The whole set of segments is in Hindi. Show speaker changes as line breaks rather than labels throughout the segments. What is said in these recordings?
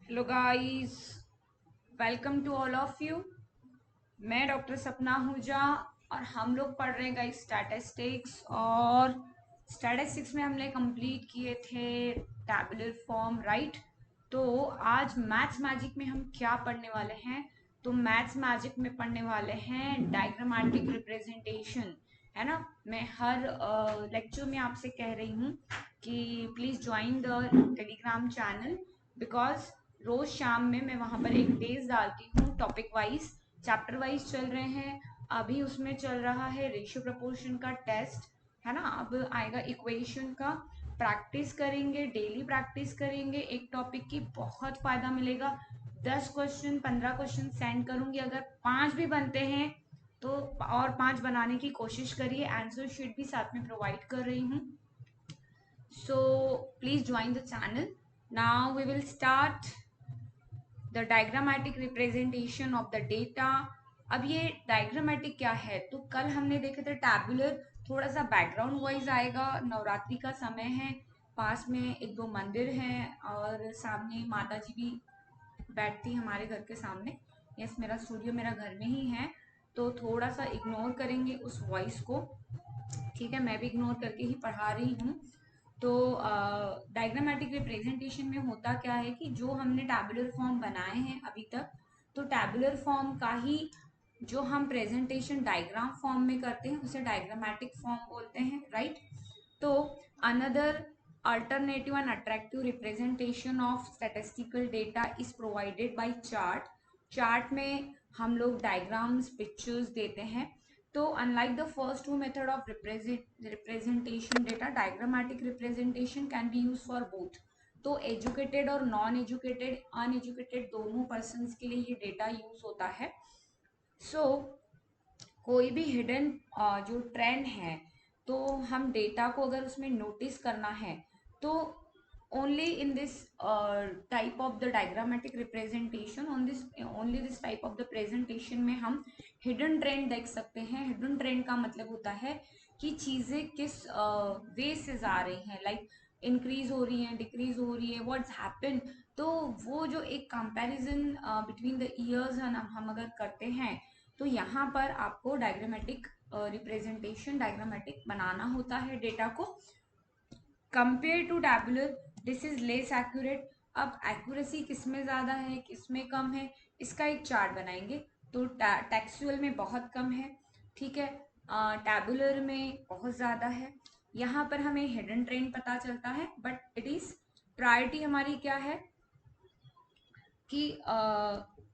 Hello guys, welcome to all of you. मैं डॉक्टर सपना आहूजा और हम लोग पढ़ रहे हैं गाइस स्टैटिस्टिक्स। और स्टैटिस्टिक्स में हमने कंप्लीट किए थे टैबुलर फॉर्म, राइट। तो आज मैथ्स मैजिक में हम क्या पढ़ने वाले हैं? तो मैथ्स मैजिक में पढ़ने वाले हैं डायग्रामेटिक रिप्रेजेंटेशन, है ना। मैं हर लेक्चर में आपसे कह रही हूँ कि please join the Telegram channel, because रोज शाम में मैं वहां पर एक डेज डालती हूँ टॉपिक वाइज, चैप्टर वाइज चल रहे हैं। अभी उसमें चल रहा है रेशियो प्रपोर्शन का टेस्ट, है ना। अब आएगा इक्वेशन का। प्रैक्टिस करेंगे, डेली प्रैक्टिस करेंगे एक टॉपिक की, बहुत फायदा मिलेगा। 10 क्वेश्चन 15 क्वेश्चन सेंड करूंगी, अगर 5 भी बनते हैं तो और 5 बनाने की कोशिश करिए। आंसर शीट भी साथ में प्रोवाइड कर रही हूँ। So please join the channel. Now we will start the diagrammatic representation of the data. अब ये डायग्रामेटिक क्या है? तो कल हमने देखे थे टैबुलर। थोड़ा सा बैकग्राउंड वाइज आएगा। नवरात्रि का समय है, पास में एक दो मंदिर हैं और सामने माता जी भी बैठती हमारे घर के सामने। यस, मेरा स्टूडियो मेरा घर में ही है, तो थोड़ा सा इग्नोर करेंगे उस वॉइस को, ठीक है। मैं भी इग्नोर करके ही पढ़ा रही हूँ। तो डायग्रामेटिक रिप्रेजेंटेशन में होता क्या है कि जो हमने टैबुलर फॉर्म बनाए हैं अभी तक, तो टैबुलर फॉर्म का ही जो हम प्रेजेंटेशन डायग्राम फॉर्म में करते हैं उसे डायग्रामेटिक फॉर्म बोलते हैं, राइट। तो another alternative and attractive representation of statistical data is provided by chart। Chart में हम लोग डायग्राम्स पिक्चर्स देते हैं। तो unlike the first two method of representation data, diagrammatic representation can be use for both. तो एजुकेटेड और नॉन एजुकेटेड, अनएजुकेटेड दोनों पर्सन के लिए ये डेटा यूज होता है। सो कोई भी हिडन जो ट्रेंड है, तो हम डेटा को अगर उसमें नोटिस करना है तो only in this type of the diagrammatic representation, on this only this type of the presentation में हम हिडन ट्रेंड देख सकते हैं। हिडन ट्रेंड का मतलब होता है कि चीजें किस वे से जा रही हैं, लाइक इंक्रीज हो रही हैं, डिक्रीज हो रही है, व्हाट्स हैपन। तो वो जो एक कंपैरिजन बिटवीन द ईयर्स हम अगर करते हैं, तो यहाँ पर आपको डायग्रामेटिक रिप्रेजेंटेशन डायग्रामेटिक बनाना होता है डेटा को। Compare to tabular this is less accurate. अब एक्यूरेसी किसमें ज्यादा है, किसमें कम है, इसका एक चार्ट बनाएंगे। तो टेक्सुअल में बहुत कम है, ठीक है। टैबुलर में बहुत ज्यादा है। यहाँ पर हमें हिडन ट्रेंड पता चलता है, बट इट इज प्रायोरिटी हमारी क्या है कि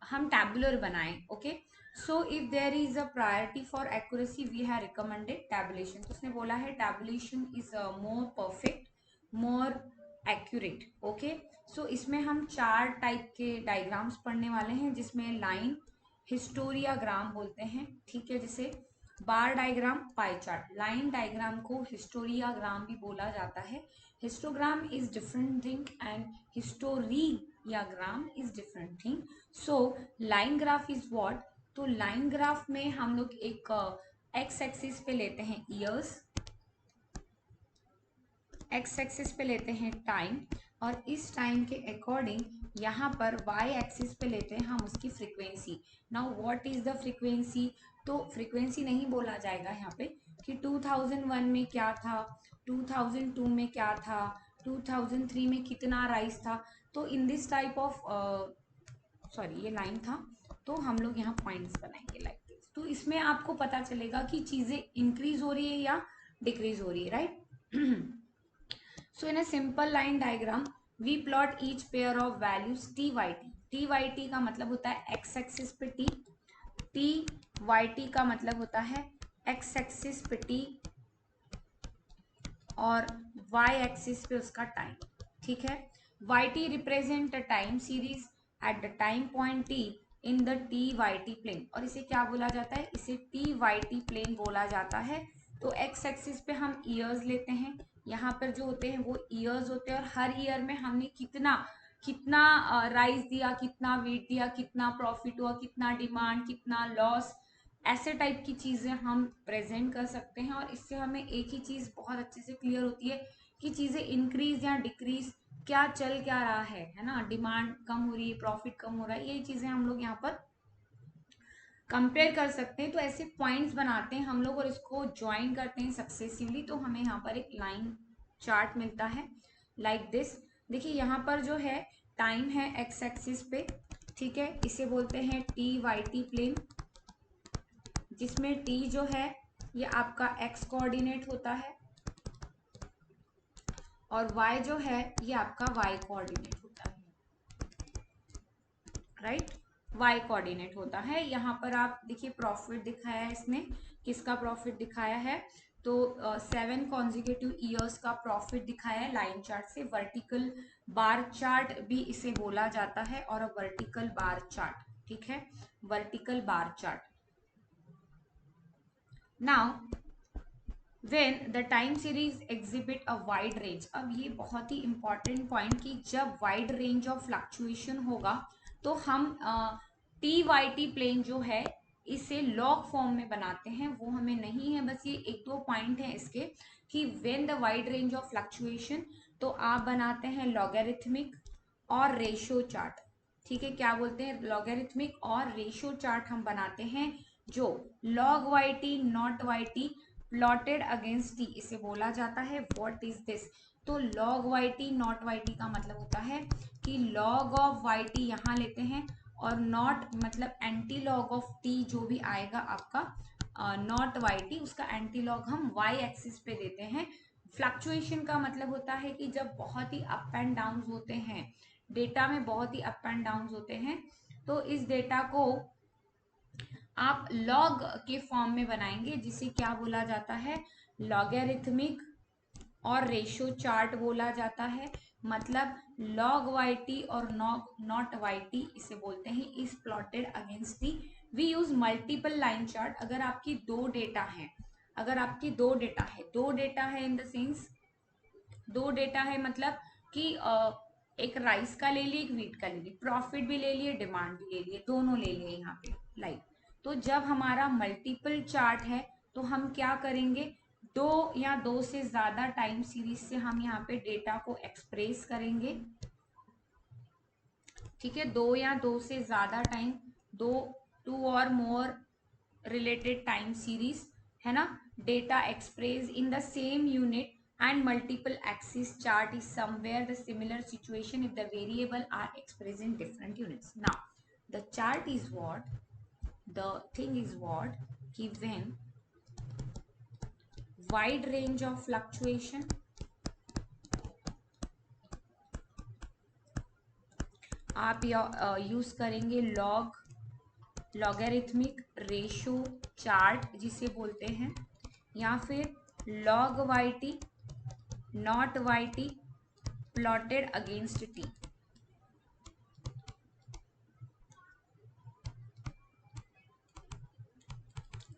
हम टैबुलर बनाएं, okay. So if there is a priority for accuracy we have recommended tabulation. तो उसने बोला है tabulation is more perfect, more accurate, okay. So इसमें हम 4 टाइप के डायग्राम्स पढ़ने वाले हैं, जिसमें लाइन हिस्टोरियाग्राम बोलते हैं, ठीक है, जिसे bar diagram, pie chart. Line diagram को हिस्टोरियाग्राम भी बोला जाता है। Histogram is different thing and historiagram is different thing. So line graph is what? तो लाइन ग्राफ में हम लोग एक एक्स एक्सिस पे लेते हैं ईयर्स, एक्स एक्सिस पे लेते हैं टाइम, और इस टाइम के अकॉर्डिंग यहाँ पर वाई एक्सिस पे लेते हैं हम उसकी frequency. Now what is the frequency? तो फ्रीक्वेंसी नहीं बोला जाएगा यहाँ पे कि 2001 में क्या था, 2002 में क्या था, 2003 में कितना राइज था। तो in this type of, sorry ये लाइन था, तो हम लोग यहाँ पॉइंट्स बनाएंगे लाइक दिस। तो इसमें आपको पता चलेगा कि चीजें इंक्रीज हो रही है या डिक्रीज हो रही है, right. So in a simple line diagram, we plot each pair of values t y t। t y t का मतलब होता है x एक्सिस पे t, t y t का मतलब होता है x एक्सिस पे t और y एक्सिस पे उसका टाइम, ठीक है। y t represent a time series at the time point t in the t y t plane. और इसे क्या बोला जाता है? इसे t y t प्लेन बोला जाता है। तो x एक्सिस पे हम ईयर्स लेते हैं, यहाँ पर जो होते हैं वो ईयर्स होते हैं, और हर ईयर में हमने कितना कितना राइज दिया, कितना वेट दिया, कितना प्रॉफिट हुआ, कितना डिमांड, कितना लॉस, ऐसे टाइप की चीजें हम प्रेजेंट कर सकते हैं। और इससे हमें एक ही चीज बहुत अच्छे से क्लियर होती है कि चीजें इंक्रीज या डिक्रीज क्या चल क्या रहा है ना, डिमांड कम हो रही है, प्रॉफिट कम हो रहा है, यही चीजें हम लोग यहाँ पर कंपेयर कर सकते हैं। तो ऐसे पॉइंट्स बनाते हैं हम लोग और इसको ज्वाइन करते हैं सक्सेसिवली, तो हमें यहाँ पर एक लाइन चार्ट मिलता है लाइक दिस। देखिए यहाँ पर जो है टाइम है एक्स एक्सिस पे, ठीक है, इसे बोलते हैं टी वाई टी प्लेन, जिसमें टी जो है ये आपका एक्स कोऑर्डिनेट होता है और वाई जो है ये आपका वाई कोऑर्डिनेट होता है, राइट, वाई कोऑर्डिनेट होता है। यहाँ पर आप देखिए प्रॉफिट दिखाया है इसने, किसका प्रॉफिट दिखाया है, तो 7 कॉन्जिक्यूटिव ईयर्स का प्रॉफिट दिखाया है लाइन चार्ट से। वर्टिकल बार चार्ट भी इसे बोला जाता है और वर्टिकल बार चार्ट, ठीक है, vertical bar chart. Now when the time series exhibit a wide range, अब ये बहुत ही इंपॉर्टेंट पॉइंट कि जब वाइड रेंज ऑफ फ्लक्चुएशन होगा तो हम टी वाई टी प्लेन जो है इसे लॉग फॉर्म में बनाते हैं, वो हमें नहीं है, बस ये एक दो पॉइंट है इसके कि when the wide range of fluctuation, तो आप बनाते हैं लॉगरिथमिक और रेशियो चार्ट, ठीक है, क्या बोलते हैं, लॉगरिथमिक और रेशियो चार्ट हम बनाते हैं जो log Y T not Y T plotted against t इसे बोला जाता है। व्हाट इज दिस, तो log Y T not Y t का मतलब होता है कि लॉग ऑफ वाई टी यहाँ लेते हैं और नॉट मतलब एंटी लॉग ऑफ टी जो भी आएगा आपका नॉट वाई टी, उसका एंटी लॉग हम वाई एक्सिस पे देते हैं। फ्लक्चुएशन का मतलब होता है कि जब बहुत ही अप एंड डाउन होते हैं, डेटा में बहुत ही अप एंड डाउन होते हैं, तो इस डेटा को आप लॉग के फॉर्म में बनाएंगे जिसे क्या बोला जाता है, लॉगरिथमिक और रेशियो चार्ट बोला जाता है। मतलब लॉग वाई टी और नॉट वाई टी इसे बोलते हैं इस plotted against the. We use multiple line chart. अगर आपकी दो डेटा है, अगर आपकी दो डेटा है इन द सेंस, दो डेटा है मतलब कि एक राइस का ले लिए, एक व्हीट का ले लिए, प्रॉफिट भी ले लिए, डिमांड भी ले लिए, दोनों ले लिए यहाँ पे लाइक। तो जब हमारा मल्टीपल चार्ट है तो हम क्या करेंगे, दो या दो से ज्यादा टाइम सीरीज से हम यहाँ पे डेटा को एक्सप्रेस करेंगे, ठीक है, दो या दो से ज्यादा टाइम, दो टू और मोर related time series है ना, data expressed in the same unit and multiple axis chart is somewhere the similar situation if the variable are expressed in different units. Now the chart is what, the thing is what कि when wide range of fluctuation, आप यूज करेंगे लॉगरिथमिक रेशियो चार्ट जिसे बोलते हैं, या फिर log Y T not Y T plotted against T,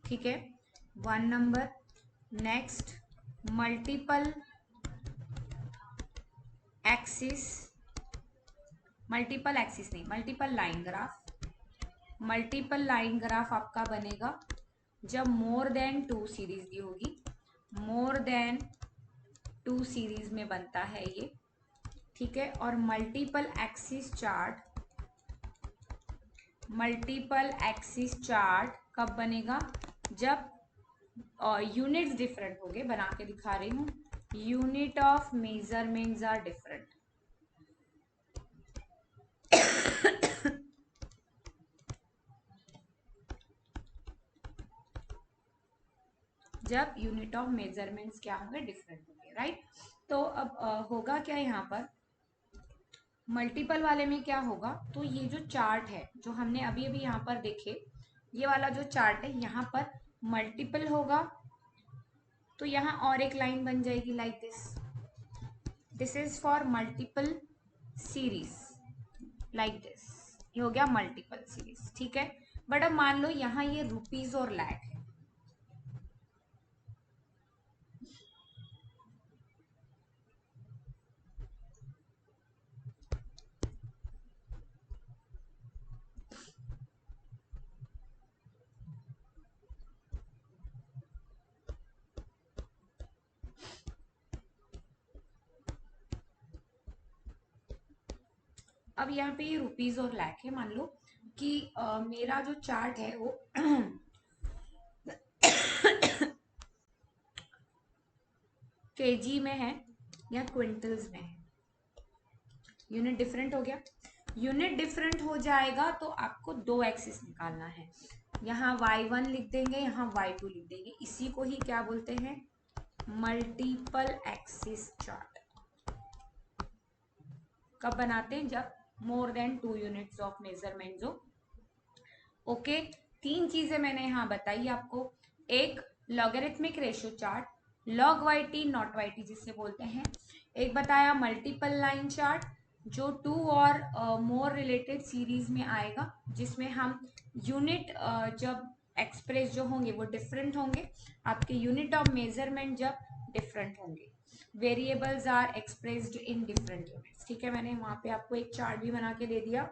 ठीक है, 1 number. Next multiple axis, multiple axis नहीं, multiple line graph, multiple line graph आपका बनेगा जब मोर देन टू सीरीज दी होगी, मोर देन टू सीरीज में बनता है ये, ठीक है। और multiple axis chart, multiple axis chart कब बनेगा, जब यूनिट्स डिफरेंट हो गए, बना के दिखा रही हूँ, unit of measurements are different, जब यूनिट ऑफ मेजरमेंट्स क्या होंगे, डिफरेंट होंगे, राइट। तो अब होगा क्या यहाँ पर, मल्टीपल वाले में क्या होगा, तो ये जो चार्ट है जो हमने अभी अभी यहाँ पर देखे, ये वाला जो चार्ट है यहाँ पर मल्टीपल होगा तो यहाँ और एक लाइन बन जाएगी like this, this is for multiple series like this, ये हो गया मल्टीपल सीरीज, ठीक है। बट अब मान लो यहाँ ये रुपीज और लैख है, अब यहाँ पे ये रुपीज और लाख है। मान लो कि मेरा जो चार्ट है वो केजी में है या क्विंटल्स में है। यूनिट डिफरेंट हो गया। यूनिट डिफरेंट हो जाएगा तो आपको दो एक्सिस निकालना है। यहाँ y1 लिख देंगे, यहाँ y2 लिख देंगे। इसी को ही क्या बोलते हैं? Multiple axis chart. कब बनाते हैं? जब more than 2 units of measurement हो। ओके, तीन चीजें मैंने यहाँ बताई आपको। एक logarithmic ratio chart, log Y T not Y t जिससे बोलते हैं। एक बताया मल्टीपल लाइन चार्ट, जो 2 और मोर रिलेटेड सीरीज में आएगा, जिसमें हम यूनिट जब एक्सप्रेस जो होंगे वो डिफरेंट होंगे, आपके यूनिट ऑफ मेजरमेंट जब डिफरेंट होंगे। Variables are expressed in different units. ठीक है, मैंने वहां पे आपको एक चार्ट भी बना के दे दिया।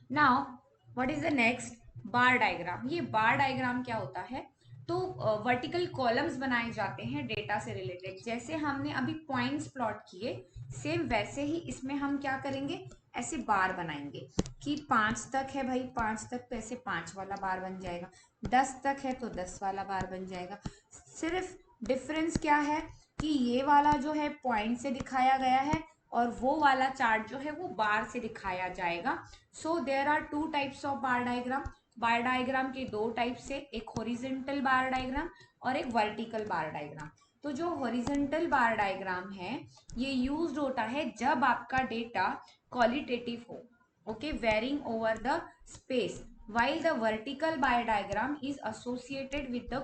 Now what is the next? Bar diagram. ये बार डायग्राम क्या होता है? तो वर्टिकल कॉलम्स बनाए जाते हैं डेटा से रिलेटेड। जैसे हमने अभी पॉइंट्स प्लॉट किए, सेम वैसे ही इसमें हम क्या करेंगे? ऐसे बार बनाएंगे कि 5 तक है भाई, 5 तक तो ऐसे 5 वाला बार बन जाएगा, 10 तक है तो 10 वाला बार बन जाएगा। सिर्फ डिफरेंस क्या है कि ये वाला जो है पॉइंट से दिखाया गया है और वो वाला चार्ट जो है वो बार से दिखाया जाएगा। So there are 2 types of bar diagram. Bar diagram के 2 टाइप्स है, एक हॉरिजॉन्टल बार डायग्राम और एक वर्टिकल बार डायग्राम। तो जो हॉरिजॉन्टल बार डायग्राम है ये यूज्ड होता है जब आपका डेटा क्वालिटेटिव हो, okay, varying over the space, while the vertical bar diagram is associated with the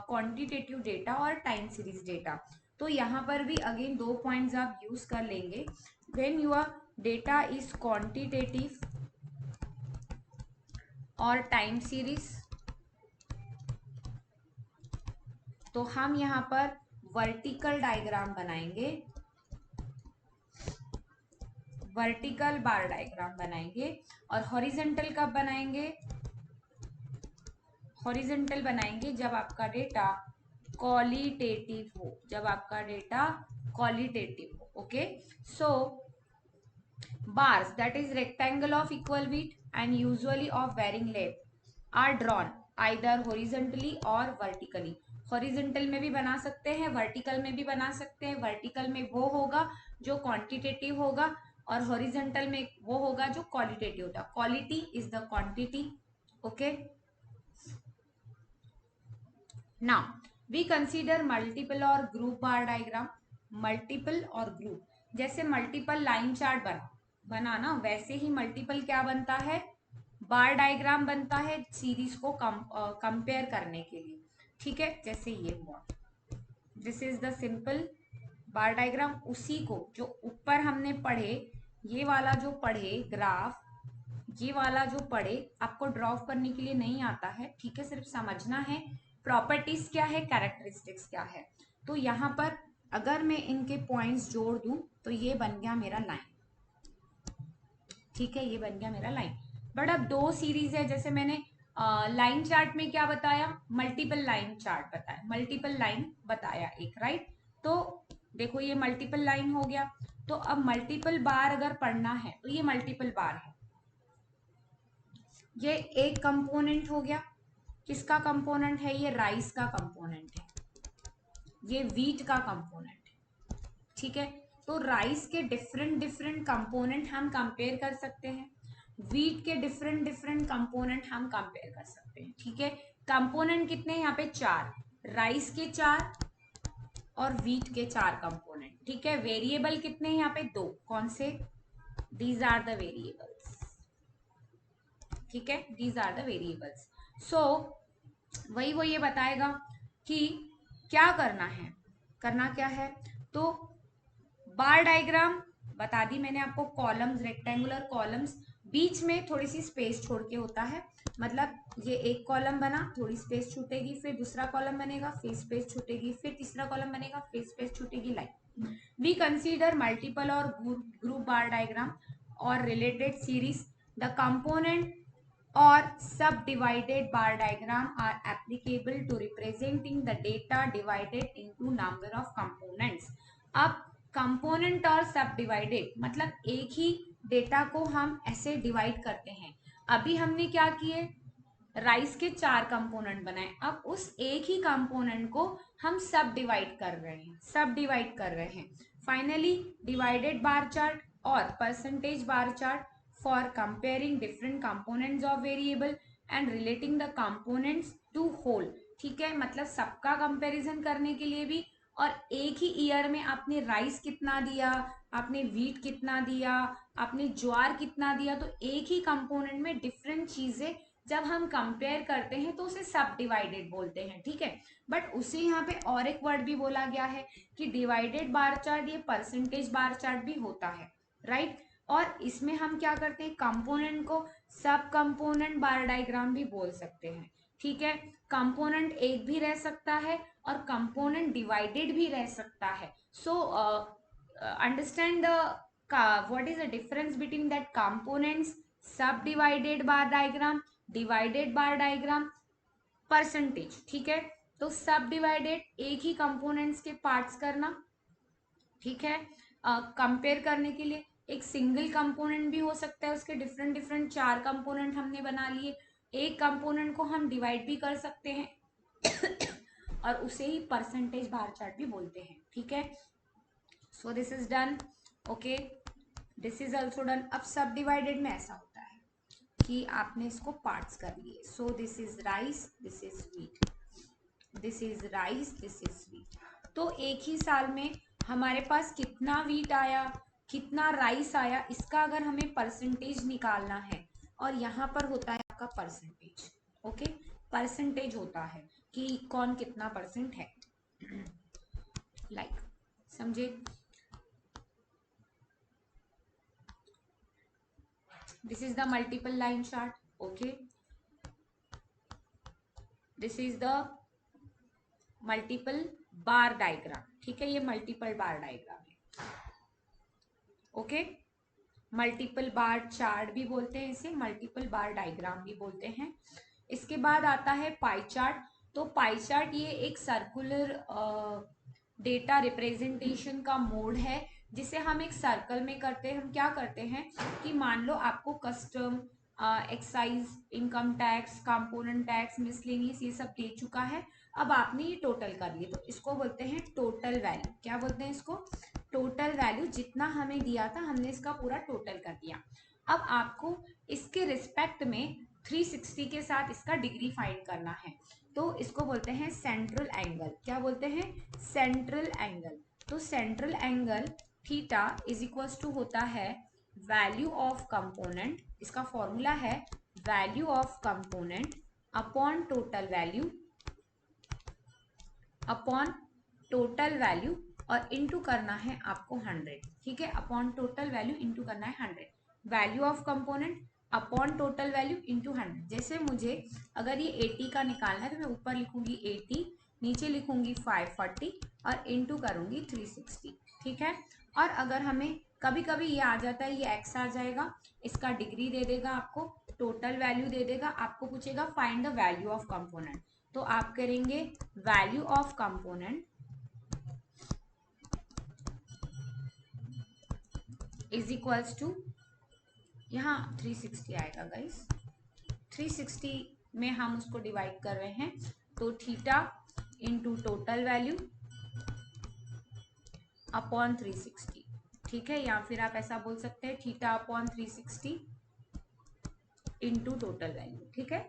quantitative data और time series data। तो यहाँ पर भी अगेन 2 पॉइंट्स आप यूज कर लेंगे। when your data is quantitative और टाइम सीरीज, तो हम यहाँ पर वर्टिकल डायग्राम बनाएंगे, वर्टिकल बार डायग्राम बनाएंगे। और हॉरिजॉन्टल कब बनाएंगे? हॉरिजॉन्टल बनाएंगे जब आपका डेटा क्वालिटेटिव हो, जब आपका डेटा क्वालिटेटिव हो। Okay, so bars that is rectangle of equal width and usually of varying length are drawn either horizontally or vertically। Horizontal में भी बना सकते हैं, वर्टिकल में भी बना सकते हैं। वर्टिकल में वो होगा जो क्वांटिटेटिव होगा और हॉरिजॉन्टल में वो होगा जो क्वालिटेटिव होगा। Quality is the quantity. Okay, now we consider multiple और ग्रुप बार डायग्राम। मल्टीपल और ग्रुप, जैसे मल्टीपल लाइन चार्ट बना ना, वैसे ही मल्टीपल क्या बनता है? बार डायग्राम बनता है सीरीज को कंपेयर करने के लिए। ठीक है, जैसे ये हुआ, this is the simple bar diagram. उसी को जो ऊपर हमने पढ़े, ये वाला जो पढ़े ग्राफ, ये वाला जो पढ़े, आपको ड्रॉ करने के लिए नहीं आता है, ठीक है, सिर्फ समझना है प्रॉपर्टीज क्या है, कैरेक्टरिस्टिक्स क्या है। तो यहाँ पर अगर मैं इनके पॉइंट्स जोड़ दूं तो ये बन गया मेरा लाइन। ठीक है, ये बन गया मेरा लाइन। बट अब 2 सीरीज है, जैसे मैंने लाइन चार्ट में क्या बताया? मल्टीपल लाइन चार्ट बताया, मल्टीपल लाइन बताया एक, राइट। तो देखो ये मल्टीपल लाइन हो गया। तो अब मल्टीपल बार अगर पढ़ना है तो ये मल्टीपल बार है। ये एक कंपोनेंट हो गया। किसका कंपोनेंट है? ये राइस का कंपोनेंट है, ये व्हीट का कंपोनेंट है। ठीक है, तो राइस के डिफरेंट डिफरेंट कंपोनेंट हम कंपेयर कर सकते हैं, व्हीट के डिफरेंट डिफरेंट कंपोनेंट हम कंपेयर कर सकते हैं। ठीक है, कंपोनेंट कितने यहाँ पे? 4, राइस के 4 और व्हीट के 4 कंपोनेंट। ठीक है, वेरिएबल कितने यहाँ पे? 2। कौन से? These are the variables. ठीक है, these are the variables. So वही वो ये बताएगा कि क्या करना है, करना क्या है। तो बार डायग्राम बता दी मैंने आपको, कॉलम्स, रेक्टेंगुलर कॉलम्स, बीच में थोड़ी सी स्पेस छोड़ के होता है। मतलब ये एक कॉलम बना, थोड़ी स्पेस छूटेगी, फिर दूसरा कॉलम बनेगा, फिर स्पेस छूटेगी, फिर तीसरा कॉलम बनेगा, फिर स्पेस छूटेगी, लाइक। वी कंसीडर मल्टीपल और ग्रुप बार डायग्राम और related series. The component or subdivided bar diagram are applicable to representing the data divided into number of components। अब कंपोनेंट और सब डिवाइडेड, मतलब एक ही डेटा को हम ऐसे डिवाइड करते हैं। अभी हमने क्या किए, राइस के 4 कंपोनेंट बनाए, अब उस एक ही कंपोनेंट को हम सब डिवाइड कर रहे हैं, सब डिवाइड कर रहे हैं। फाइनली डिवाइडेड बार चार्ट और percentage bar chart for comparing different components of variable and relating the components to whole. ठीक है, मतलब सबका कंपैरिजन करने के लिए भी, और एक ही ईयर में आपने राइस कितना दिया, आपने व्हीट कितना दिया, आपने ज्वार कितना दिया, तो एक ही कंपोनेंट में डिफरेंट चीजें जब हम कंपेयर करते हैं तो उसे सब डिवाइडेड बोलते हैं। ठीक है, बट उसे यहाँ पे और एक वर्ड भी बोला गया है कि डिवाइडेड बार चार्ट, ये परसेंटेज बार चार्ट भी होता है, राइट। और इसमें हम क्या करते हैं, कंपोनेंट को सब कंपोनेंट बार डायग्राम भी बोल सकते हैं। ठीक है, कंपोनेंट एक भी रह सकता है और कंपोनेंट डिवाइडेड भी रह सकता है। So understand what is the difference between that components, सब डिवाइडेड बार डायग्राम, डिवाइडेड बार डायग्राम, परसेंटेज। ठीक है, तो सब डिवाइडेड एक ही कंपोनेंट्स के पार्ट्स करना, ठीक है। कंपेयर करने के लिए एक सिंगल कंपोनेंट भी हो सकता है, उसके डिफरेंट डिफरेंट 4 कंपोनेंट हमने बना लिए, एक कंपोनेंट को हम डिवाइड भी कर सकते हैं और उसे ही परसेंटेज बार चार्ट भी बोलते हैं। ठीक है, सो this is done, okay, this is also done. अब सब डिवाइडेड में ऐसा होता है कि आपने इसको पार्ट्स कर लिए। सो this is rice, this is wheat, this is rice, this is wheat. तो एक ही साल में हमारे पास कितना व्हीट आया, कितना राइस आया, इसका अगर हमें परसेंटेज निकालना है, और यहाँ पर होता है आपका परसेंटेज, ओके, परसेंटेज होता है कि कौन कितना परसेंट है, लाइक समझे। This is the multiple line chart, okay, this is the multiple bar diagram. ठीक है, ये मल्टीपल बार डायग्राम है, ओके। मल्टीपल बार चार्ट भी बोलते हैं इसे, मल्टीपल बार डायग्राम भी बोलते हैं। इसके बाद आता है पाई चार्ट। तो पाई चार्ट ये एक सर्कुलर डेटा रिप्रेजेंटेशन का मोड है, जिसे हम एक सर्कल में करते हैं। हम क्या करते हैं कि मान लो आपको custom, excise, income tax, component tax, miscellaneous, ये सब दे चुका है। अब आपने ये टोटल कर लिए, तो इसको बोलते हैं टोटल वैल्यू। क्या बोलते हैं इसको, टोटल वैल्यू। जितना हमें दिया था हमने इसका पूरा टोटल कर दिया। अब आपको इसके रिस्पेक्ट में 360 के साथ इसका डिग्री फाइंड करना है, तो इसको बोलते हैं सेंट्रल एंगल। क्या बोलते हैं, सेंट्रल एंगल। तो central angle theta is equals to होता है वैल्यू ऑफ कंपोनेंट, इसका फॉर्मूला है value of component upon total value, upon total value, और इनटू करना है आपको 100। ठीक है, अपॉन टोटल वैल्यू इनटू करना है 100, value of component upon total value into 100। जैसे मुझे अगर ये 80 का निकालना है तो मैं ऊपर लिखूंगी 80, नीचे लिखूंगी 540 और इनटू करूंगी 360। ठीक है, और अगर हमें कभी कभी ये आ जाता है, ये एक्स आ जाएगा, इसका डिग्री दे देगा आपको, टोटल वैल्यू दे देगा, आपको पूछेगा find the value of component, तो आप करेंगे value of component is equals to, यहाँ 360 आएगा गाइस, 360 में हम उसको डिवाइड कर रहे हैं, तो theta into total value upon 360। ठीक है, या फिर आप ऐसा बोल सकते हैं theta upon 360 into total value. ठीक है,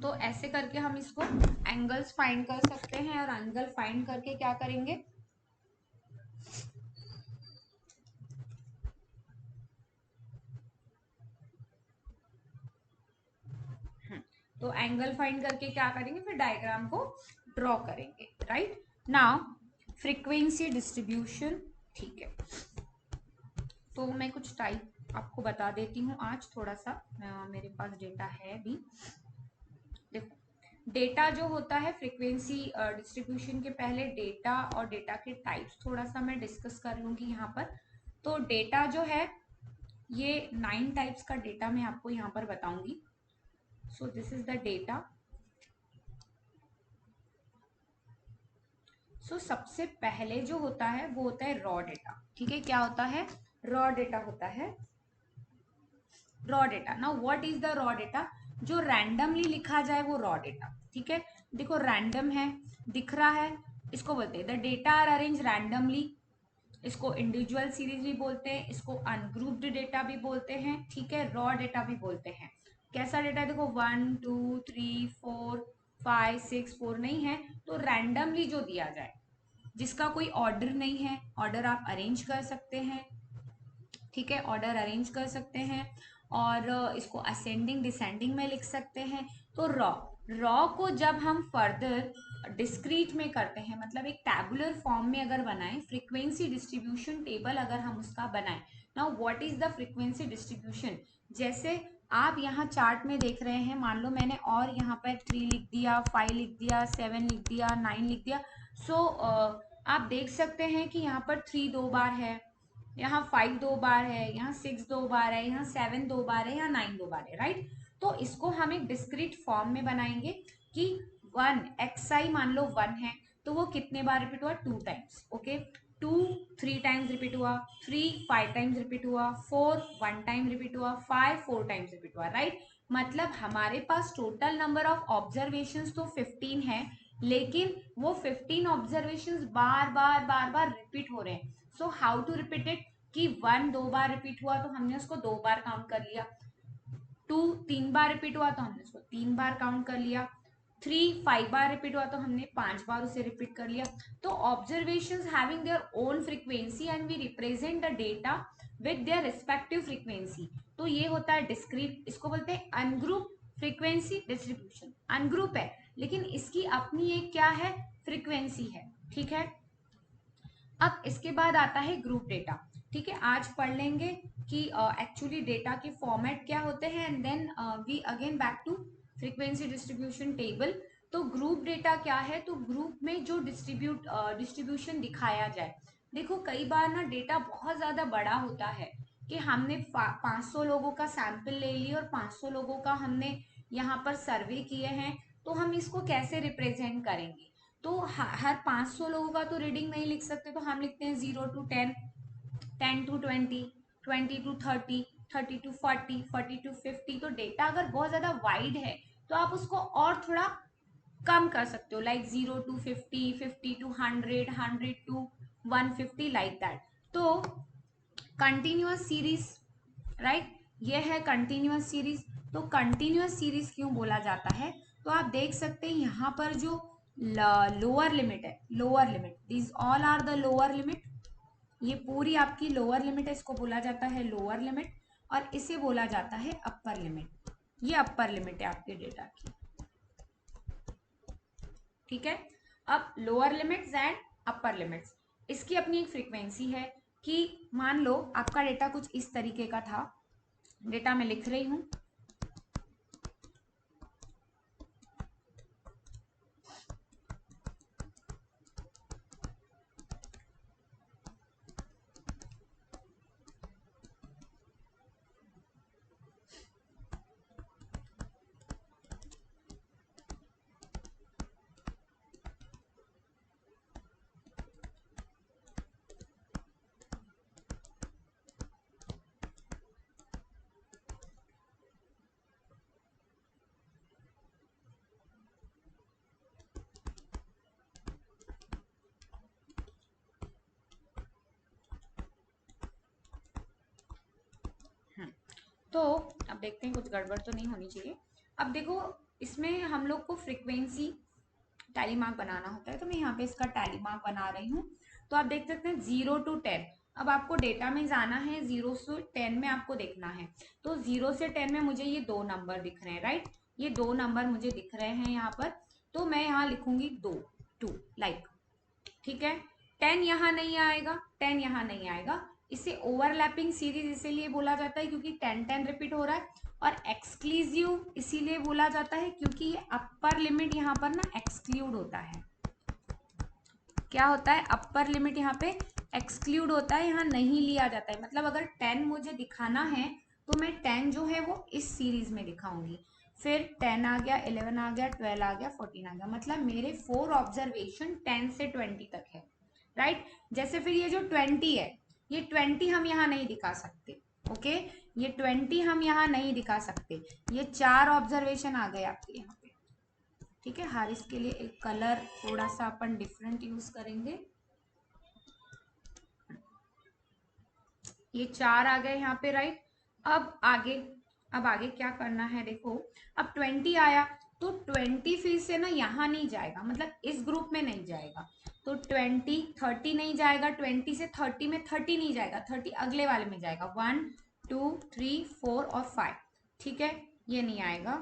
तो ऐसे करके हम इसको एंगल्स फाइंड कर सकते हैं, और एंगल फाइंड करके क्या करेंगे, तो एंगल फाइंड करके क्या करेंगे, फिर डायग्राम को ड्रॉ करेंगे, राइट। Now frequency distribution. ठीक है, तो मैं कुछ टाइप आपको बता देती हूँ आज, थोड़ा सा मेरे पास डेटा है भी। देखो, डेटा जो होता है फ्रीक्वेंसी डिस्ट्रीब्यूशन के पहले डेटा और डेटा के टाइप्स थोड़ा सा मैं डिस्कस कर लूंगी यहाँ पर। तो डेटा जो है ये 9 टाइप्स का डेटा मैं आपको यहाँ पर बताऊंगी। So this is the data. So सबसे पहले जो होता है वो होता है रॉ डेटा। ठीक है, क्या होता है? रॉ डेटा होता है। Raw data, now what is the raw data? जो रैंडमली लिखा जाए वो रॉ डेटा। ठीक है, देखो रैंडम है, दिख रहा है, इसको बोलते हैं the data are arrange randomly. इसको इंडिविजुअल सीरीज भी बोलते हैं, इसको अनग्रुप्ड डेटा भी बोलते हैं। ठीक है, रॉ डेटा भी बोलते हैं। कैसा डेटा? देखो 1 2 3 4 5 6 4 नहीं है तो रैंडमली जो दिया जाए, जिसका कोई ऑर्डर नहीं है, ऑर्डर आप अरेंज कर सकते हैं। ठीक है, ऑर्डर अरेंज कर सकते हैं और इसको असेंडिंग डिसेंडिंग में लिख सकते हैं। तो रॉ, रॉ को जब हम फर्दर डिस्क्रीट में करते हैं, मतलब एक टैबुलर फॉर्म में अगर बनाएं, फ्रीक्वेंसी डिस्ट्रीब्यूशन टेबल अगर हम उसका बनाएं। Now what is the frequency distribution? जैसे आप यहाँ चार्ट में देख रहे हैं, मान लो मैंने और यहाँ पर 3 लिख दिया, 5 लिख दिया, 7 लिख दिया, 9 लिख दिया। सो आप देख सकते हैं कि यहाँ पर 3 2 बार है, यहाँ 5 2 बार है, यहाँ 6 2 बार है, यहाँ 7 2 बार है, यहाँ 9 2 बार है, राइट? तो इसको हम एक डिस्क्रीट फॉर्म में बनाएंगे कि 1 xi मान लो 1 है तो वो कितने बार रिपीट हुआ? 2 टाइम्स। ओके, 2 3 टाइम्स रिपीट हुआ, 3 5 टाइम्स रिपीट हुआ, 4 1 टाइम रिपीट हुआ, 5 4 टाइम्स रिपीट हुआ, राइट? मतलब हमारे पास टोटल नंबर ऑफ ऑब्जर्वेशंस तो 15 है, लेकिन वो 15 ऑब्जर्वेशंस बार बार बार बार रिपीट हो रहे हैं। So how to repeat it? कि 1 2 बार रिपीट हुआ तो हमने उसको 2 बार काउंट कर लिया, 2 3 बार रिपीट हुआ तो हमने उसको 3 बार काउंट कर लिया, 3 5 बार रिपीट हुआ तो हमने 5 बार उसे रिपीट कर लिया। तो observations having their own frequency and we represent the data with their respective frequency. तो ये होता है डिस्क्रीट, इसको बोलते हैं अनग्रुप फ्रीक्वेंसी डिस्ट्रीब्यूशन। अनग्रुप है लेकिन इसकी अपनी एक क्या है? फ्रीक्वेंसी है। ठीक है, अब इसके बाद आता है ग्रुप डेटा। ठीक है, आज पढ़ लेंगे कि एक्चुअली डेटा के फॉर्मेट क्या होते हैं and then we again back to frequency distribution table. तो ग्रुप डेटा क्या है? तो ग्रुप में जो डिस्ट्रीब्यूशन दिखाया जाए। देखो कई बार ना डेटा बहुत ज्यादा बड़ा होता है कि हमने 500 लोगों का सैंपल ले लिया और 500 लोगों का हमने यहाँ पर सर्वे किए हैं, तो हम इसको कैसे रिप्रेजेंट करेंगे? तो हर 500 लोगों का तो रीडिंग नहीं लिख सकते, तो हम लिखते हैं 0 to 10, 10 to 20, 20 to 30, 30 to 40, 40 to 50। तो डेटा अगर बहुत ज्यादा वाइड है तो आप उसको और थोड़ा कम कर सकते हो, like 0 to 50, 50 to 100, 100 to 150, like that. तो कंटिन्यूअस सीरीज, राइट, ये है कंटिन्यूअस सीरीज। तो कंटिन्यूअस सीरीज क्यों बोला जाता है? तो आप देख सकते हैं यहाँ पर जो लोअर लिमिट है, lower limit, this all are the lower limit, ये पूरी आपकी लोअर लिमिट है, इसको बोला जाता है लोअर लिमिट, और इसे बोला जाता है अपर लिमिट। ये अपर लिमिट है आपके डेटा की। ठीक है, अब lower limits and upper limits, इसकी अपनी एक फ्रीक्वेंसी है कि मान लो आपका डेटा कुछ इस तरीके का था, डेटा मैं लिख रही हूं, तो अब देखते हैं कुछ गड़बड़ तो नहीं होनी चाहिए। अब देखो इसमें हम लोग को फ्रीक्वेंसी टैली मार्क बनाना होता है, तो मैं यहाँ पे इसका टैली मार्क बना रही हूँ। तो आप देख सकते हैं 0 to 10, अब आपको डेटा में जाना है, 0 से 10 में आपको देखना है। तो 0 से 10 में मुझे ये 2 नंबर दिख रहे हैं, राइट, ये 2 नंबर मुझे दिख रहे हैं यहाँ पर। तो मैं यहाँ लिखूंगी 2 2, लाइक, ठीक है। 10 यहाँ नहीं आएगा, 10 यहाँ नहीं आएगा। इसे ओवरलैपिंग सीरीज इसीलिए बोला जाता है क्योंकि 10 10 रिपीट हो रहा है, और एक्सक्लूसिव इसीलिए बोला जाता है क्योंकि ये अपर लिमिट यहाँ पर ना एक्सक्लूड होता है। क्या होता है? अपर लिमिट यहाँ पे एक्सक्लूड होता है, यहाँ नहीं लिया जाता है। मतलब अगर 10 मुझे दिखाना है तो मैं 10 जो है वो इस सीरीज में दिखाऊंगी, फिर 10 आ गया, 11 आ गया, 12 आ गया, 14 आ गया। मतलब मेरे 4 ऑब्जर्वेशन 10 से 20 तक है, राइट। जैसे फिर ये जो 20 है, ये 20 हम यहाँ नहीं दिखा सकते, ओके। ये 20 हम यहाँ नहीं दिखा सकते। ये 4 ऑब्जर्वेशन आ गए आपके यहाँ पे, ठीक है। हर इसके लिए एक कलर थोड़ा सा अपन डिफरेंट यूज करेंगे। ये 4 आ गए यहाँ पे, राइट। अब आगे क्या करना है, देखो। अब 20 आया तो 20 फिर से ना यहाँ नहीं जाएगा, मतलब इस ग्रुप में नहीं जाएगा। तो 20, 30 नहीं जाएगा, 20 से 30 में 30 नहीं जाएगा, 30 अगले वाले में जाएगा, 1 2 3 4 और 5, ठीक है। ये नहीं आएगा।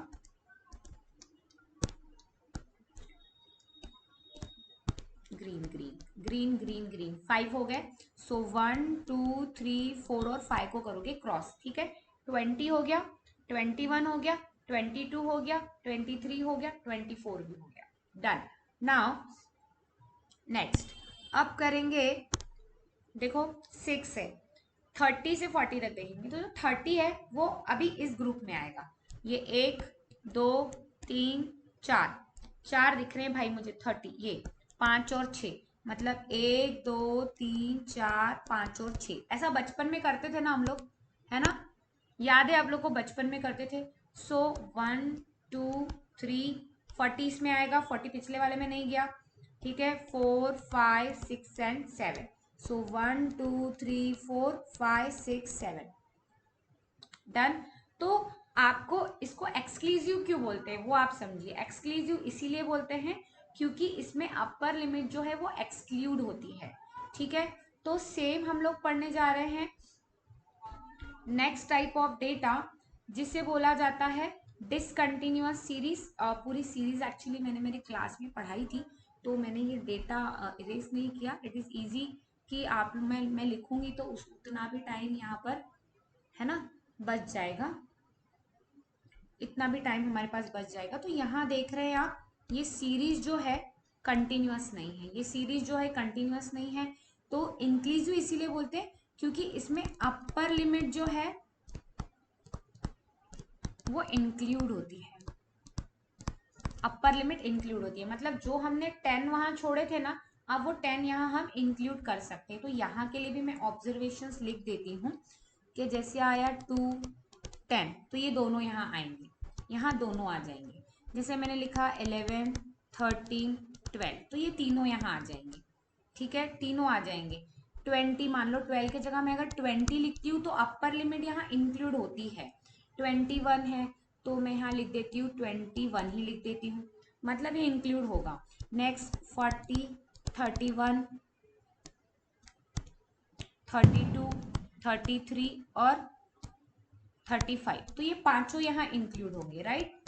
Green green green green green 5 हो गए। सो 1 2 3 4 और 5 को करोगे क्रॉस, ठीक है। 20 हो गया, 21 हो गया, 22 हो गया, 23 हो गया, 24 भी हो गया। डन। नाउ नेक्स्ट अब करेंगे, देखो 6 है, 30 से 40 तक देखेंगे। तो जो 30 है वो अभी इस ग्रुप में आएगा। ये 1 2 3 4 4 दिख रहे हैं भाई मुझे, 30। ये 5 और 6, मतलब 1 2 3 4 5 और 6। ऐसा बचपन में करते थे ना हम लोग, है ना। याद है आप लोग को, बचपन में करते थे। सो 1 2 3 40 इसमें आएगा, 40 पिछले वाले में नहीं गया, ठीक है। 4 5 6 एंड 7। सो 1 2 3 4 5 6 7। डन। तो आपको इसको एक्सक्लूसिव क्यों बोलते हैं वो आप समझिए। एक्सक्लूसिव इसीलिए बोलते हैं क्योंकि इसमें अपर लिमिट जो है वो एक्सक्लूड होती है, ठीक है। तो सेम हम लोग पढ़ने जा रहे हैं नेक्स्ट टाइप ऑफ डेटा, जिसे बोला जाता है डिसकंटिन्यूअस सीरीज। पूरी सीरीज एक्चुअली मैंने मेरी क्लास में पढ़ाई थी, तो मैंने ये डेटा इरेज नहीं किया। इट इज इजी कि आप मैं लिखूंगी तो उतना भी टाइम यहाँ पर, है ना, बच जाएगा। इतना भी टाइम हमारे पास बच जाएगा। तो यहाँ देख रहे हैं आप, ये सीरीज जो है कंटिन्यूअस नहीं है, ये सीरीज जो है कंटिन्यूअस नहीं है। तो इंक्लूसिव इसीलिए बोलते हैं क्योंकि इसमें अपर लिमिट जो है वो इंक्लूड होती है, अपर लिमिट इंक्लूड होती है। मतलब जो हमने 10 वहां छोड़े थे ना, अब वो 10 यहाँ हम इंक्लूड कर सकते हैं। तो यहाँ के लिए भी मैं ऑब्जर्वेशंस लिख देती हूँ कि जैसे आया 2 10, तो ये दोनों यहाँ आएंगे, यहाँ दोनों आ जाएंगे। जैसे मैंने लिखा 11 13 12, तो ये तीनों यहाँ आ जाएंगे, ठीक है, तीनों आ जाएंगे। 20 मान लो, 12 की जगह मैं अगर 20 लिखती हूँ तो अपर लिमिट यहाँ इंक्लूड होती है। 21 है तो मैं यहाँ लिख देती हूँ 21 ही लिख देती हूँ, मतलब ये इंक्लूड होगा। नेक्स्ट 40 31 32 33 और 35, तो ये पांचों यहाँ इंक्लूड होंगे, राइट।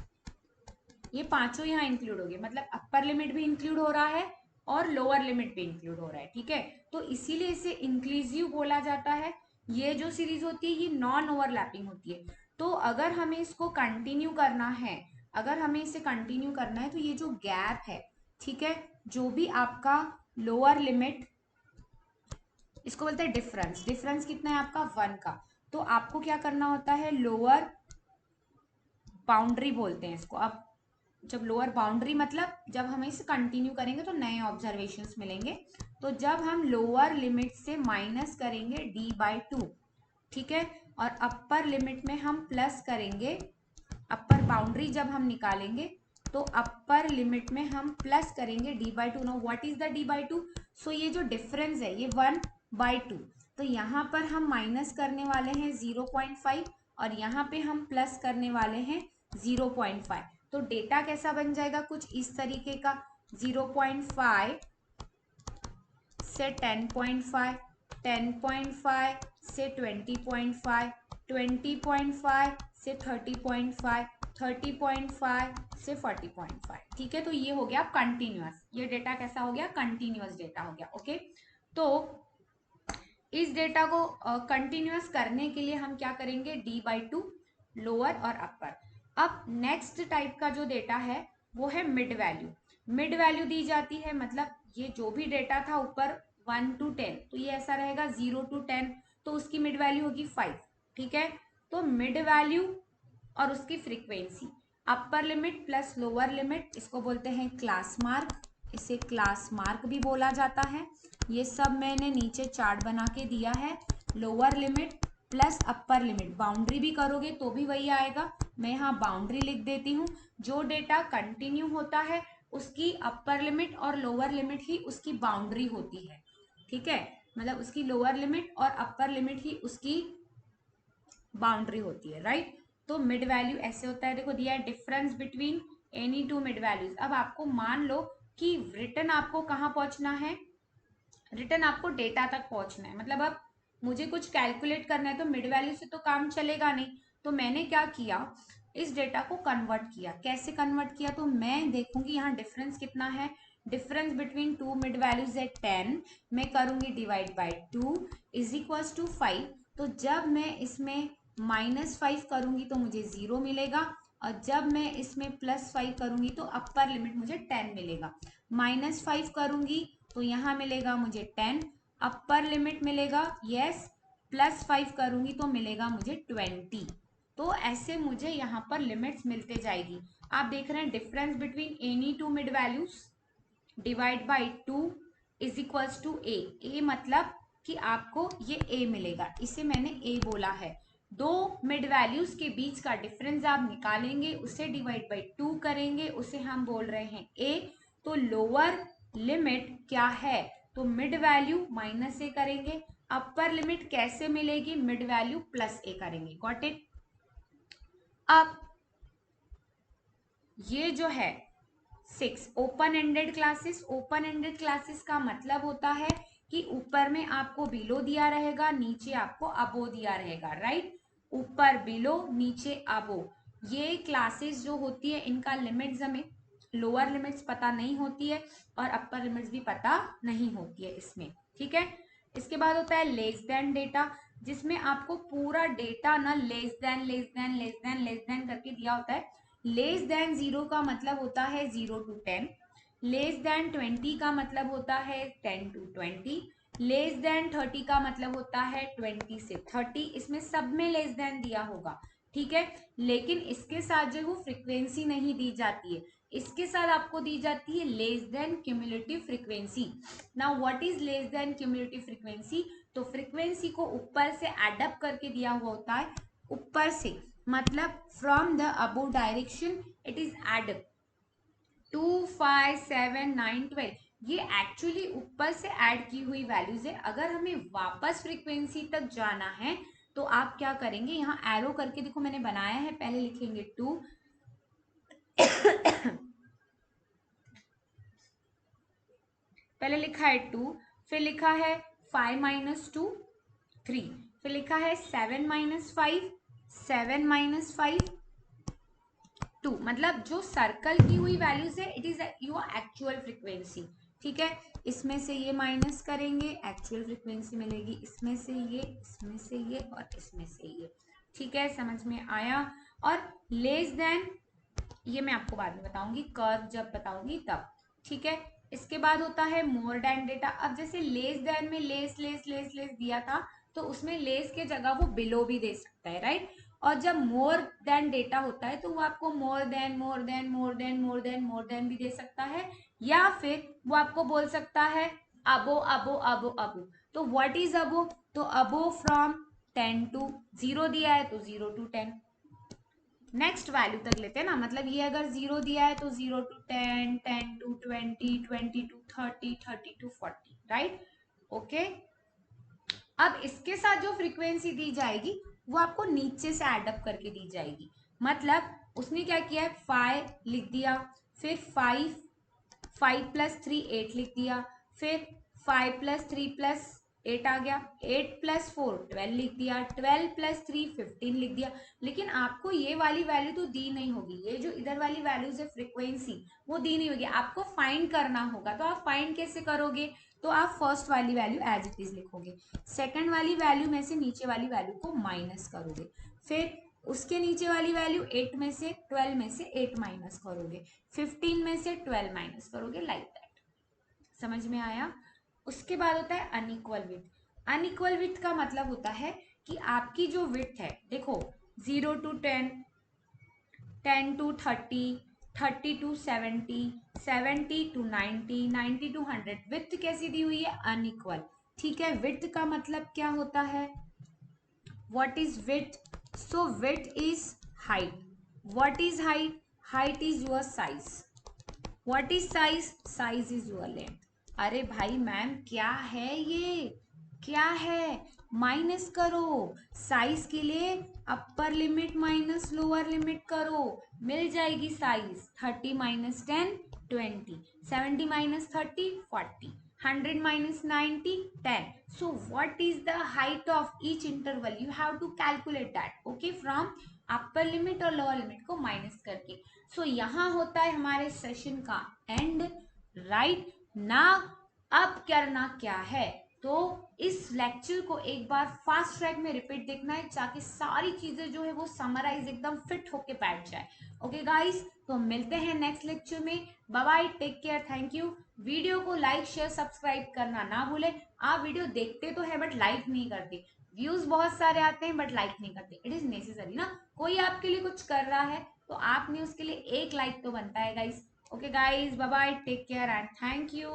ये पांचों यहाँ इंक्लूड होंगे, मतलब अपर लिमिट भी इंक्लूड हो रहा है और लोअर लिमिट भी इंक्लूड हो रहा है, ठीक है। तो इसीलिए इसे इंक्लूसिव बोला जाता है। ये जो सीरीज होती है ये नॉन ओवरलैपिंग होती है। तो अगर हमें इसको कंटिन्यू करना है, अगर हमें इसे कंटिन्यू करना है, तो ये जो गैप है, ठीक है, जो भी आपका लोअर लिमिट, इसको बोलते हैं डिफरेंस। डिफरेंस कितना है आपका 1 का। तो आपको क्या करना होता है, लोअर बाउंड्री बोलते हैं इसको। अब जब लोअर बाउंड्री, मतलब जब हम इसे कंटिन्यू करेंगे तो नए ऑब्जर्वेशंस मिलेंगे। तो जब हम लोअर लिमिट से माइनस करेंगे d/2, ठीक है, और अपर लिमिट में हम प्लस करेंगे, अपर बाउंड्री जब हम निकालेंगे तो अपर लिमिट में हम प्लस करेंगे d/2। Know what is the d/2? सो ये जो डिफरेंस है ये 1/2। तो यहाँ पर हम माइनस करने वाले हैं 0.5 और यहाँ पे हम प्लस करने वाले हैं 0.5। तो डेटा कैसा बन जाएगा, कुछ इस तरीके का। 0.5 से 10.5, 10.5 से 20.5, 20.5 से 30.5, 30.5 से 40.5, ठीक है। तो ये हो गया कंटिन्यूअस, ये डेटा कैसा हो गया, कंटिन्यूअस डेटा हो गया, ओके। तो इस डेटा को कंटिन्यूअस करने के लिए हम क्या करेंगे, d/2 लोअर और अपर। अब नेक्स्ट टाइप का जो डेटा है वो है मिड वैल्यू। मिड वैल्यू दी जाती है, मतलब ये जो भी डेटा था ऊपर 1 to 10, तो ये ऐसा रहेगा 0 to 10, तो उसकी मिड वैल्यू होगी 5, ठीक है। तो मिड वैल्यू और उसकी frequency, upper limit plus lower limit, इसको बोलते हैं क्लास मार्क, इसे क्लास मार्क भी बोला जाता है। ये सब मैंने नीचे चार्ट बना के दिया है। Lower limit plus upper limit, boundary भी करोगे तो भी वही आएगा। मैं यहाँ बाउंड्री लिख देती हूँ। जो डेटा कंटिन्यू होता है उसकी अपर लिमिट और लोअर लिमिट ही उसकी बाउंड्री होती है, ठीक है। मतलब उसकी लोअर लिमिट और अपर लिमिट ही उसकी बाउंड्री होती है, राइट। तो मिड वैल्यू ऐसे होता है, देखो दिया है difference between any two mid values. अब आपको मान लो कि रिटर्न आपको कहाँ पहुंचना है, रिटर्न आपको डेटा तक पहुंचना है। मतलब अब मुझे कुछ कैलकुलेट करना है तो मिड वैल्यू से तो काम चलेगा नहीं। तो मैंने क्या किया, इस डेटा को कन्वर्ट किया। कैसे कन्वर्ट किया, तो मैं देखूंगी यहाँ डिफरेंस कितना है। Difference between two mid values है 10, मैं करूंगी divide by 2 is equals to 5। तो जब मैं इसमें -5 करूंगी तो मुझे 0 मिलेगा, और जब मैं इसमें +5 करूंगी तो अपर लिमिट मुझे 10 मिलेगा। -5 करूंगी तो यहाँ मिलेगा मुझे 10, अपर लिमिट मिलेगा यस, +5 करूंगी तो मिलेगा मुझे 20। तो ऐसे मुझे यहाँ पर लिमिट्स मिलते जाएगी। आप देख रहे हैं difference between any two mid values divide by 2 is equals to A. A मतलब कि आपको ये ए मिलेगा, इसे मैंने ए बोला है। दो मिड वैल्यूज के बीच का डिफरेंस आप निकालेंगे, उसे डिवाइड बाई 2 करेंगे, उसे हम बोल रहे हैं ए। तो लोअर लिमिट क्या है, तो मिड वैल्यू माइनस ए करेंगे। अपर लिमिट कैसे मिलेगी, मिड वैल्यू प्लस ए करेंगे। Got it. अब ये जो है 6 open ended classes, open ended classes का मतलब होता है कि ऊपर में आपको बिलो दिया रहेगा, नीचे आपको अबो दिया रहेगा, राइट। ऊपर बिलो, नीचे अबो। ये क्लासेस जो होती है इनका लिमिट्स हमें लोअर लिमिट्स पता नहीं होती है और अपर लिमिट्स भी पता नहीं होती है इसमें, ठीक है। इसके बाद होता है लेस देन डेटा, जिसमें आपको पूरा डेटा ना less than less than less than less than करके दिया होता है। लेस देन 0 का मतलब होता है 0 to 10, लेस देन 20 का मतलब होता है 10 to 20, लेस देन 30 का मतलब होता है 20 से 30। इसमें सब में लेस देन दिया होगा, ठीक है। लेकिन इसके साथ जो वो फ्रीक्वेंसी नहीं दी जाती है, इसके साथ आपको दी जाती है less than cumulative frequency. Now what is less than cumulative frequency, तो फ्रीक्वेंसी को ऊपर से एडअप करके दिया हुआ होता है, ऊपर से मतलब from the above direction it is add 2 5 7 9 12। ये एक्चुअली ऊपर से ऐड की हुई वैल्यूज है। अगर हमें वापस फ्रीक्वेंसी तक जाना है तो आप क्या करेंगे, यहाँ एरो करके देखो मैंने बनाया है, पहले लिखेंगे 2 पहले लिखा है 2, फिर लिखा है 5 - 2 3, फिर लिखा है 7 - 5 7 - 5 2। मतलब जो सर्कल की हुई वैल्यूज है it is your actual frequency, ठीक है। इसमें से ये माइनस करेंगे, एक्चुअल फ्रीक्वेंसी मिलेगी। इसमें से ये, इसमें से ये और इसमें से ये, ठीक है। समझ में आया। और लेस देन ये मैं आपको बाद में बताऊंगी, कर्व जब बताऊंगी तब, ठीक है। इसके बाद होता है मोर देन डेटा। अब जैसे लेस देन में लेस लेस लेस लेस दिया था तो उसमें लेस के जगह वो बिलो भी दे सकता है, राइट। और जब मोर देन डेटा होता है तो वो आपको more than more than more than more than more than भी दे सकता है, या फिर वो आपको बोल सकता है अबो अबो अबो अबो। तो व्हाट इज अबो, तो अबो फ्रॉम 10 to 0 दिया है तो 0 to 10 नेक्स्ट वैल्यू तक लेते हैं ना। मतलब ये अगर 0 दिया है तो 0 to 10 10 to 20 20 to 30 30 to 40, right. Okay. अब इसके साथ जो फ्रीक्वेंसी दी जाएगी वो आपको नीचे से एडअप करके दी जाएगी। मतलब उसने क्या किया है, 5 लिख दिया, फिर 5 5 + 3 8 लिख दिया, फिर 5 + 3 + 8 आ गया, 8 + 4 12 लिख दिया, 12 + 3 15 लिख दिया। लेकिन आपको ये वाली वैल्यू तो दी नहीं होगी, ये जो इधर वाली वैल्यूज है फ्रीक्वेंसी वो दी नहीं होगी, आपको फाइंड करना होगा। तो आप फाइंड कैसे करोगे, तो आप फर्स्ट वाली वैल्यू एज इट इज लिखोगे, सेकंड वाली वैल्यू में से नीचे वाली वैल्यू को माइनस करोगे, फिर उसके नीचे वाली वैल्यू 8 में से 12 में से 8 माइनस करोगे, 15 में से 12 माइनस करोगे, लाइक दैट। समझ में आया। उसके बाद होता है अनइक्वल विड्थ। अनइक्वल विड्थ का मतलब होता है कि आपकी जो विड्थ है, देखो 0 to 10 10 to 30, 30 to 70, 70 to 90, 90 to 100। Width कैसी दी हुई है? अनइक्वल। ठीक है, विड्थ का मतलब क्या होता है? What is width? So width is height. What is height? Height is your size. What is size? Size is your length. अरे भाई मैम क्या है ये? क्या है? माइनस करो। साइज के लिए upper limit minus lower limit करो, मिल जाएगी size. 30 minus 10 20, 70 minus 30 40, 100 minus 90 10। So what is the height of each interval? You have to calculate that, okay, from upper limit और lower limit को माइनस करके। So यहाँ होता है हमारे सेशन का एंड, राइट ना। अब करना क्या है? तो इस लेक्चर को एक बार फास्ट ट्रैक में रिपीट देखना है ताकि सारी चीजें जो है वो समराइज एकदम फिट होके बैठ जाए। ओके गाइस, तो मिलते हैं नेक्स्ट लेक्चर में। Bye bye, take care, thank you. Video को लाइक शेयर सब्सक्राइब करना ना भूलें। आप वीडियो देखते तो है बट लाइक नहीं करते, व्यूज बहुत सारे आते हैं बट लाइक नहीं करते। इट इज नेसेसरी ना, कोई आपके लिए कुछ कर रहा है तो आपने उसके लिए एक लाइक तो बनता है guys. Okay guys, bye bye, take care and thank you.